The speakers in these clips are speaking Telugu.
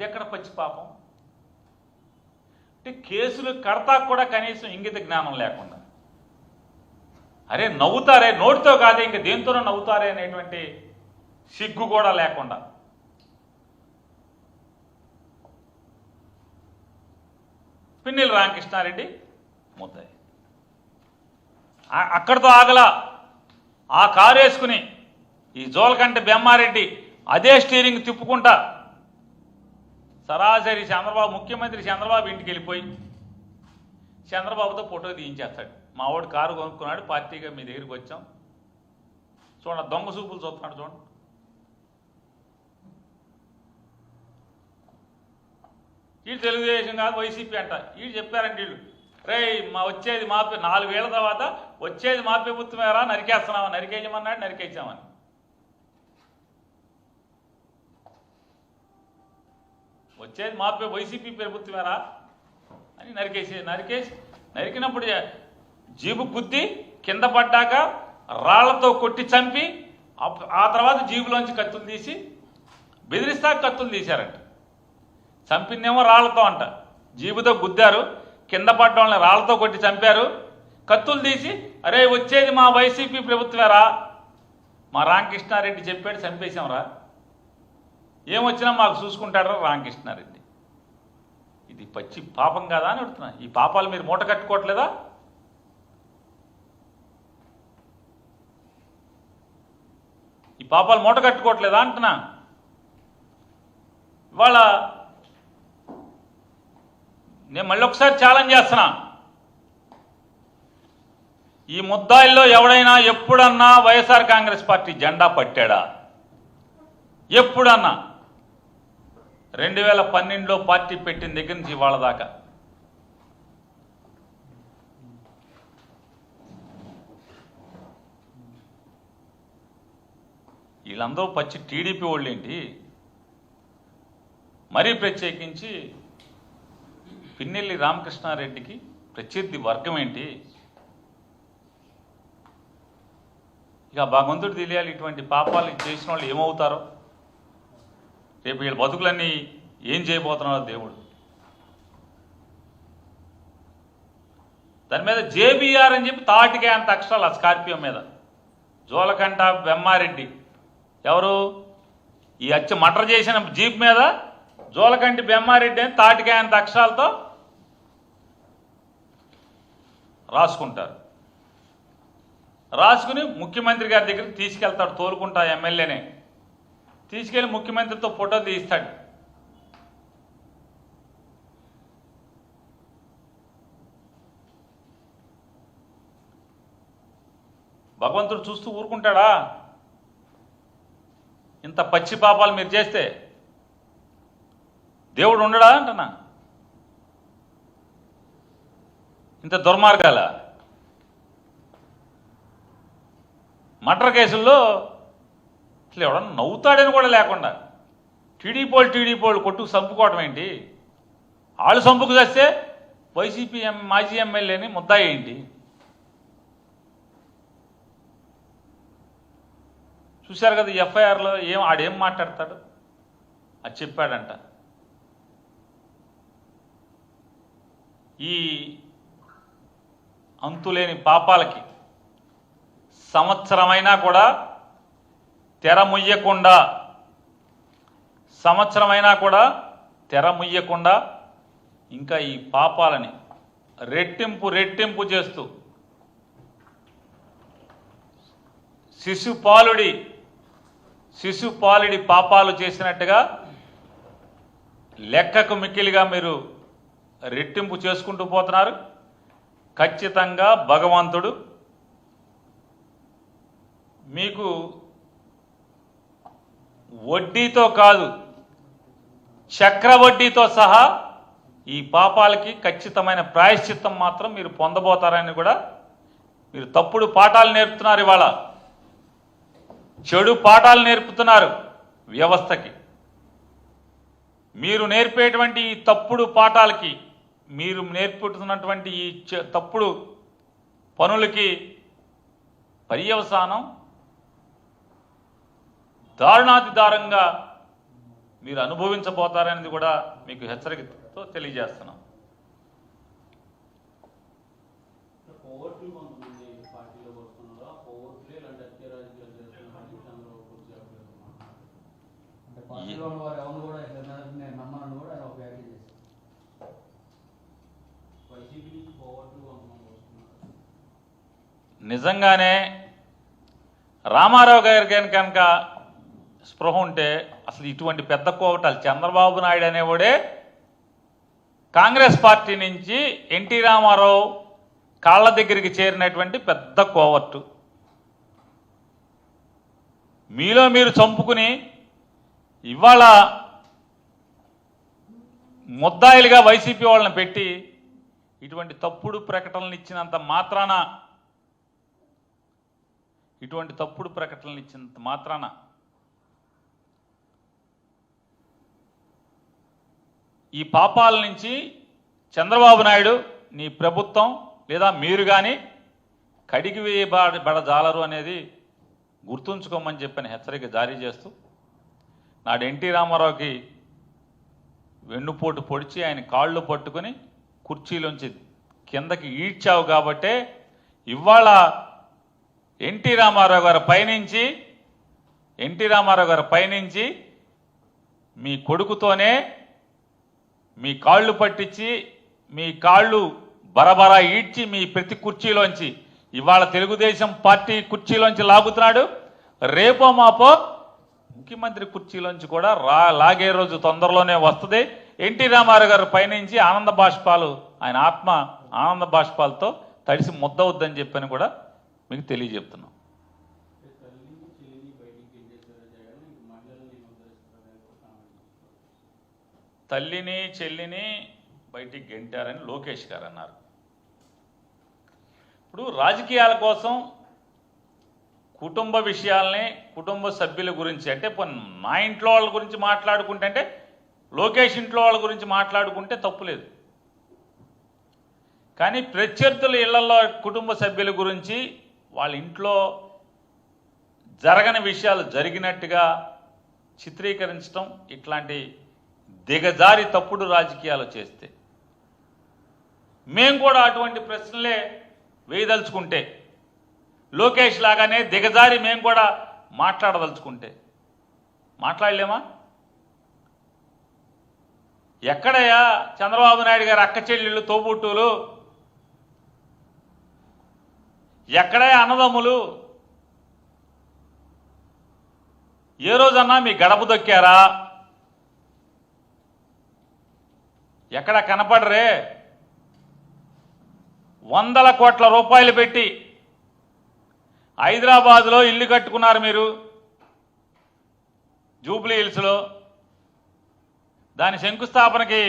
ఎక్కడ పచ్చి పాపం అంటే కేసులు కడతా కూడా కనీసం ఇంగిత జ్ఞానం లేకుండా అరే నవ్వుతారే నోటితో కాదే ఇంక దేంతోనో నవ్వుతారే అనేటువంటి సిగ్గు కూడా లేకుండా పిన్నెల్లి రామకృష్ణారెడ్డి ముద్దాయి అక్కడితో ఆగలా ఆ కారు వేసుకుని ఈ జోలకంటి బెమ్మారెడ్డి అదే స్టీరింగ్ తిప్పుకుంటా సరాసరి చంద్రబాబు ముఖ్యమంత్రి చంద్రబాబు ఇంటికి వెళ్ళిపోయి చంద్రబాబుతో ఫోటో తీయించేస్తాడు మా వాడు కారు కొనుక్కున్నాడు పార్టీగా మీ దగ్గరికి వచ్చాం చూడండి దొంగ చూపులు చూస్తున్నాడు చూడండి వీళ్ళు తెలుగుదేశం కాదు వైసీపీ అంట వీళ్ళు చెప్పారంటే వీళ్ళు రే వచ్చేది మా 4 ఏళ్ల తర్వాత వచ్చేది మా ప్రభుత్వమేరా నరికేస్తున్నామా నరికేయమన్నాడు నరికేసామని వచ్చేది మా వైసీపీ ప్రభుత్వమేరా అని నరికినప్పుడు జీబు గుద్ది కింద పడ్డాక రాళ్లతో కొట్టి చంపి ఆ తర్వాత జీబులోంచి కత్తులు తీసి బెదిరిస్తా కత్తులు తీశారంట చంపిందేమో రాళ్లతో అంట జీబుతో గుద్దారు కింద పడ్డ వాళ్ళని రాళ్లతో కొట్టి చంపారు కత్తులు తీసి అరే వచ్చేది మా వైసీపీ ప్రభుత్వమేరా మా రామకృష్ణారెడ్డి చెప్పాడు చంపేశాంరా ఏమొచ్చినా మాకు చూసుకుంటాడరా రామకృష్ణారెడ్డి ఇది పచ్చి పాపం కాదా అని అడుగుతున్నా ఈ పాపాలు మీరు మూట కట్టుకోవట్లేదా ఈ పాపాలు మూట కట్టుకోవట్లేదా అంటున్నా ఇవాళ నేను మళ్ళీ ఒకసారి ఛాలెంజ్ చేస్తున్నా ఈ ముద్దాయిల్లో ఎవడైనా ఎప్పుడన్నా వైఎస్ఆర్ కాంగ్రెస్ పార్టీ జెండా పట్టాడా ఎప్పుడన్నా 2012లో పార్టీ పెట్టిన దగ్గర నుంచి ఇవాళ దాకా వీళ్ళందరూ పచ్చి టీడీపీ వాళ్ళు ఏంటి మరీ ప్రత్యేకించి పిన్నెల్లి రామకృష్ణారెడ్డికి ప్రత్యర్థి వర్గం ఏంటి ఇక భగవంతుడు తెలియాలి ఇటువంటి పాపాలు చేసిన వాళ్ళు ఏమవుతారో రేపు వీళ్ళ బతుకులన్నీ ఏం చేయబోతున్నారో దేవుడు దాని మీద జేబీఆర్ అని చెప్పి తాటికే అంత అక్షరాలు ఆ స్కార్పియో మీద జోలకంట బెమ్మారెడ్డి ఎవరు ఈ మటర్ చేసిన జీప్ మీద జోలకంటి బెమ్మారెడ్డి అని తాటికే అంత అక్షరాలతో రాసుకుంటారు రాసుకుని ముఖ్యమంత్రి గారి దగ్గరికి తీసుకెళ్తాడు తోలుకుంటా ఎమ్మెల్యేనే తీసుకెళ్ళి ముఖ్యమంత్రితో ఫోటో తీస్తాడు భగవంతుడు చూస్తూ ఊరుకుంటాడా ఇంత పచ్చి పాపాలు మీరు చేస్తే దేవుడు ఉండడా అంటున్నా ఇంత దుర్మార్గాల మర్డర్ కేసుల్లో అసలు ఎవడన్నా నవ్వుతాడని కూడా లేకుండా టీడీపోళ్ళు కొట్టుకు చంపుకోవడం ఏంటి వాళ్ళు చంపుకు చేస్తే వైసీపీ మాజీ ఎమ్మెల్యేని ముద్దాయి ఏంటి చూశారు కదా ఎఫ్ఐఆర్లో ఆడేం మాట్లాడతాడు అది చెప్పాడంట ఈ అంతులేని పాపాలకి సంవత్సరమైనా కూడా తెర ముయ్యకుండా ఇంకా ఈ పాపాలని రెట్టింపు చేస్తూ శిశుపాలుడి పాపాలు చేసినట్టుగా లెక్కకు మిక్కిలిగా మీరు రెట్టింపు చేసుకుంటూ పోతున్నారు. ఖచ్చితంగా భగవంతుడు మీకు వడ్డీతో కాదు చక్రవడ్డీతో సహా ఈ పాపాలకి ఖచ్చితమైన ప్రాయశ్చిత్తం మాత్రం మీరు పొందబోతారని కూడా మీరు తప్పుడు పాఠాలు నేర్పుతున్నారు. ఇవాళ చెడు పాఠాలు నేర్పుతున్నారు వ్యవస్థకి. మీరు నేర్పేటువంటి ఈ తప్పుడు పాఠాలకి, మీరు నేర్పుతున్నటువంటి ఈ తప్పుడు పనులకి పర్యవసానం దారుణాతి దారుణంగా మీరు అనుభవించబోతారనేది కూడా మీకు హెచ్చరికతో తెలియజేస్తున్నాం. నిజంగానే రామారావు గారికి కనుక స్పృహ ఉంటే అసలు ఇటువంటి పెద్ద కోవటాలు చంద్రబాబు నాయుడు అనేవాడే కాంగ్రెస్ పార్టీ నుంచి ఎన్టీ రామారావు కాళ్ళ దగ్గరికి చేరినటువంటి పెద్ద కోవట్టు. మీలో మీరు చంపుకుని ఇవాళ ముద్దాయిలుగా వైసీపీ వాళ్ళని పెట్టి ఇటువంటి తప్పుడు ప్రకటనలు ఇచ్చినంత మాత్రాన ఈ పాపాల నుంచి చంద్రబాబు నాయుడు నీ ప్రభుత్వం లేదా మీరు కానీ కడిగి వేయబడజాలరు అనేది గుర్తుంచుకోమని చెప్పని హెచ్చరిక జారీ చేస్తూ నాడు ఎన్టీ రామారావుకి వెన్నుపోటు పొడిచి ఆయన కాళ్ళు పట్టుకుని కుర్చీలోంచి కిందకి ఈడ్చావు కాబట్టే ఇవాళ ఎన్టీ రామారావు గారి పైనుంచి మీ కొడుకుతోనే మీ కాళ్ళు పట్టించి మీ కాళ్ళు బరబరా ఈడ్చి మీ ప్రతి కుర్చీలోంచి ఇవాళ తెలుగుదేశం పార్టీ కుర్చీలోంచి లాగుతున్నాడు. రేపో మాపో ముఖ్యమంత్రి కుర్చీలోంచి కూడా లాగే రోజు తొందరలోనే వస్తుంది. ఎన్టీ రామారావు గారి పైనుంచి ఆనంద బాష్పాలు, ఆయన ఆత్మ ఆనంద బాష్పాలతో తడిసి ముద్దవుద్దని చెప్పని కూడా మీకు తెలియజెప్తున్నాం. తల్లిని చెల్లిని బయటికి గెంటారని లోకేష్ గారు అన్నారు. ఇప్పుడు రాజకీయాల కోసం కుటుంబ విషయాల్ని, కుటుంబ సభ్యుల గురించి అంటే నా ఇంట్లో వాళ్ళ గురించి మాట్లాడుకుంటే అంటే లోకేష్ ఇంట్లో వాళ్ళ గురించి మాట్లాడుకుంటే తప్పులేదు. కానీ ప్రత్యర్థుల ఇళ్లలో కుటుంబ సభ్యుల గురించి వాళ్ళ ఇంట్లో జరగని విషయాలు జరిగినట్టుగా చిత్రీకరించడం, ఇట్లాంటి దిగజారి తప్పుడు రాజకీయాలు చేస్తే మేము కూడా అటువంటి ప్రశ్నలే వేయదలుచుకుంటే, లోకేష్ లాగానే దిగజారి మేము కూడా మాట్లాడదలుచుకుంటే మాట్లాడలేమా? ఎక్కడయ్యా చంద్రబాబు నాయుడు గారు అక్క చెల్లెళ్ళు, తోబుట్టువులు? ఎక్కడయ్యా అన్నదమ్ములు? ఏ రోజన్నా మీ గడప దొక్కారా? ఎక్కడ కనపడరే? 100 కోట్ల రూపాయలు పెట్టి హైదరాబాద్లో ఇల్లు కట్టుకున్నారు మీరు, జూబ్లీ హిల్స్లో. దాని శంకుస్థాపనకి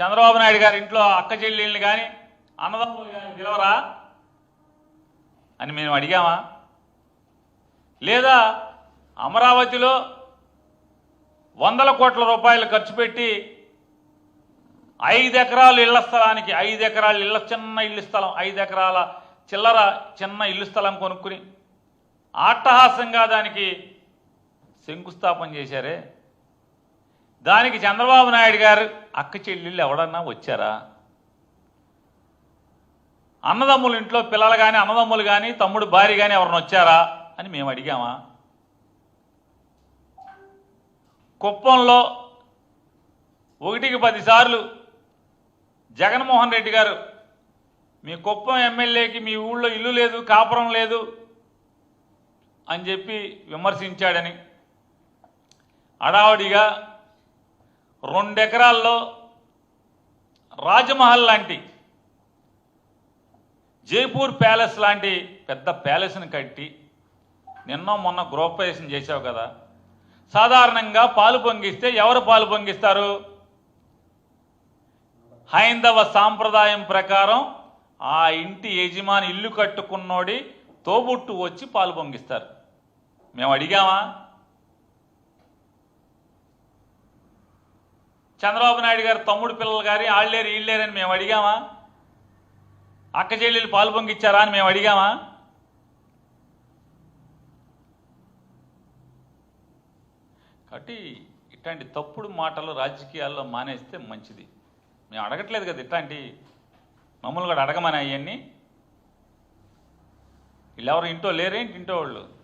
చంద్రబాబు నాయుడు గారి ఇంట్లో అక్క చెల్లెళ్ళని కానీ అన్నదమ్ములు కానీ పిలవరా అని మేము అడిగామా? లేదా అమరావతిలో 100 కోట్ల రూపాయలు ఖర్చు పెట్టి 5 ఎకరాలు ఇళ్ల స్థలానికి, 5 ఎకరాల చిన్న ఇల్లు స్థలం, 5 ఎకరాల చిల్లర చిన్న ఇల్లు స్థలం కొనుక్కుని అట్టహాసంగా దానికి శంకుస్థాపన చేశారే, దానికి చంద్రబాబు నాయుడు గారు అక్క చెల్లెళ్ళు ఎవడన్నా వచ్చారా? అన్నదమ్ములు ఇంట్లో పిల్లలు కానీ, అన్నదమ్ములు కానీ, తమ్ముడు భార్య కానీ ఎవరన్నా వచ్చారా అని మేము అడిగామా? కుప్పంలో 1కి 10 సార్లు జగన్మోహన్ రెడ్డి గారు మీ కుప్పం ఎమ్మెల్యేకి మీ ఊళ్ళో ఇల్లు లేదు, కాపురం లేదు అని చెప్పి విమర్శించాడని అడావుడిగా 2 ఎకరాల్లో రాజమహల్ లాంటి, జైపూర్ ప్యాలెస్ లాంటి పెద్ద ప్యాలెస్ని కట్టి నిన్న మొన్న గృహప్రవేశం చేశావు కదా. సాధారణంగా పాలు పొంగిస్తే ఎవరు పాలు పొంగిస్తారు? హైందవ సాంప్రదాయం ప్రకారం ఆ ఇంటి యజమాని, ఇల్లు కట్టుకున్నోడి తోబుట్టు వచ్చి పాలు పొంగిస్తారు. మేము అడిగామా? చంద్రబాబు నాయుడు గారు తమ్ముడు పిల్లలు గారి ఆళ్ళేరు ఈళ్ళేరని మేము అడిగామా? అక్క చెల్లెలు పాలు పొంగిచ్చారా అని మేము అడిగామా? కాబట్టి ఇట్లాంటి తప్పుడు మాటలు రాజకీయాల్లో మానేస్తే మంచిది. మేము అడగట్లేదు కదా ఇట్లాంటి, మమ్మల్ని కూడా అడగమని అవన్నీ. వీళ్ళెవరు ఇంట్లో లేరేంటి, ఇంట్లో వాళ్ళు